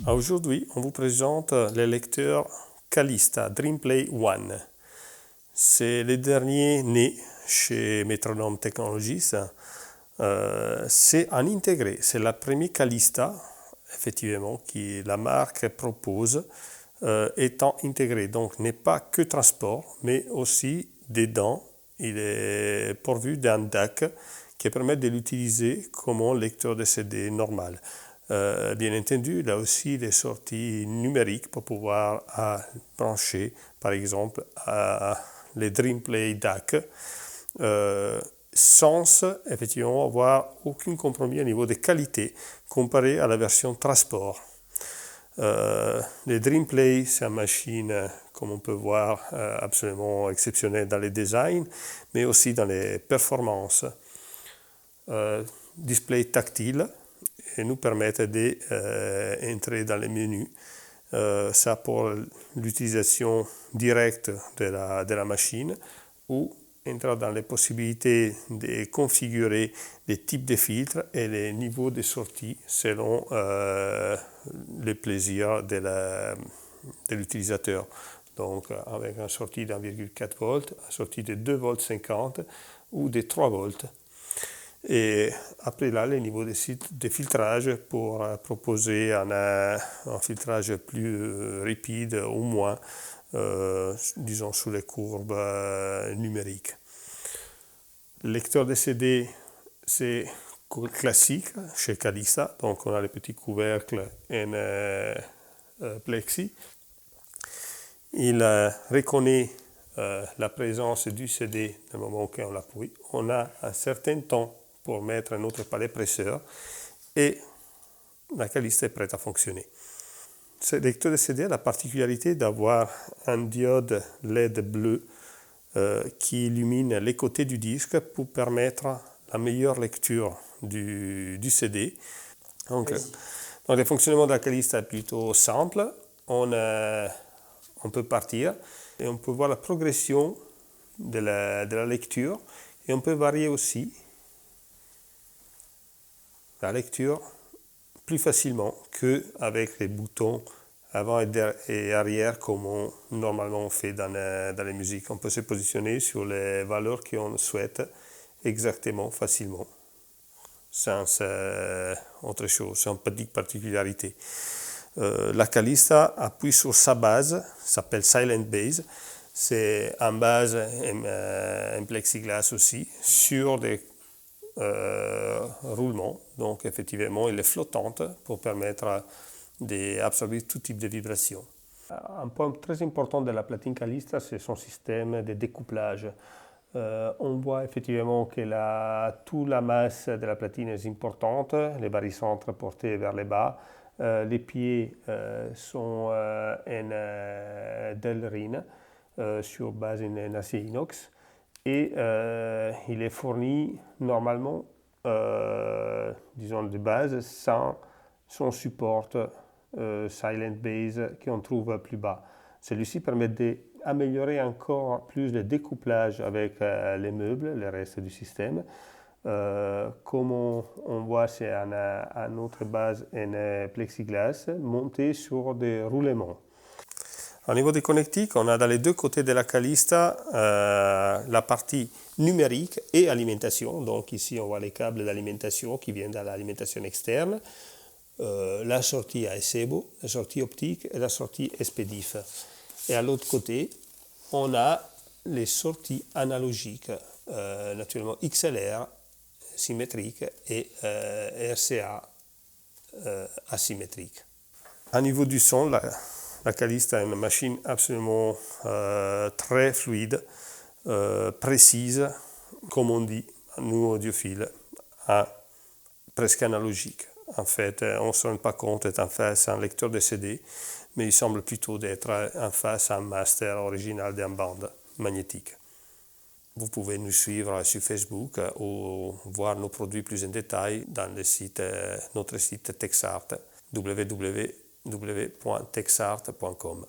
Aujourd'hui, on vous présente le lecteur Calista DreamPlay One. C'est le dernier né chez Metronome Technologies. C'est un intégré, c'est la première Calista, effectivement, que la marque propose étant intégré. Donc, n'est pas que transport, mais aussi dedans, il est pourvu d'un DAC qui permet de l'utiliser comme un lecteur de CD normal. Bien entendu, il a aussi des sorties numériques pour pouvoir brancher, par exemple, les DreamPlay DAC, sans effectivement avoir aucun compromis au niveau de qualité comparé à la version transport. Le DreamPlay, c'est une machine, comme on peut voir, absolument exceptionnelle dans les designs, mais aussi dans les performances. Display tactile et nous permettent d'entrer dans les menus. Ça pour l'utilisation directe de la machine ou entrer dans les possibilités de configurer les types de filtres et les niveaux de sortie selon le plaisir de l'utilisateur. Donc avec une sortie d'1,4 volts, une sortie de 2,50 volts ou de 3 volts. Et après là, les niveaux de filtrage pour proposer un filtrage plus rapide ou moins, disons sous les courbes numériques. Le lecteur de CD, c'est classique chez Calista, donc on a les petits couvercles en plexi. Il reconnaît la présence du CD au moment où on l'appuie. On a un certain temps pour mettre notre palais presseur et la Calista est prête à fonctionner. Ce lecteur de CD a la particularité d'avoir un diode LED bleu qui illumine les côtés du disque pour permettre la meilleure lecture du CD. Donc, le fonctionnement de la Calista est plutôt simple. On peut partir et on peut voir la progression de la lecture et on peut varier aussi la lecture plus facilement qu'avec les boutons avant et arrière comme normalement on fait dans les musiques. On peut se positionner sur les valeurs qu'on souhaite exactement, facilement, sans autre chose, sans petite particularité. La Calista appuie sur sa base, s'appelle Silent Base. C'est en base en plexiglas aussi, sur des roulement, donc effectivement elle est flottante pour permettre d'absorber tout type de vibrations. Un point très important de la platine Calista, c'est son système de découplage. On voit effectivement que toute la masse de la platine est importante, les barycentres portés vers le bas, les pieds sont en Delrin sur base en acier inox. Et il est fourni normalement, disons de base, sans son support Silent Base qu'on trouve plus bas. Celui-ci permet d'améliorer encore plus le découplage avec les meubles, le reste du système. Comme on voit, c'est une autre base en plexiglas montée sur des roulements. Au niveau des connectiques, on a dans les deux côtés de la Calista la partie numérique et alimentation. Donc ici, on voit les câbles d'alimentation qui viennent de l'alimentation externe, la sortie ASEBO, la sortie optique et la sortie SPDIF. Et à l'autre côté, on a les sorties analogiques, naturellement XLR symétrique et RCA asymétrique. Au niveau du son, la Calista est une machine absolument très fluide, précise, comme on dit, nous audiophiles, presque analogique. En fait, on ne se rend pas compte d'être en face à un lecteur de CD, mais il semble plutôt d'être en face à un master original d'une bande magnétique. Vous pouvez nous suivre sur Facebook ou voir nos produits plus en détail dans notre site TexArt, www.texart.com.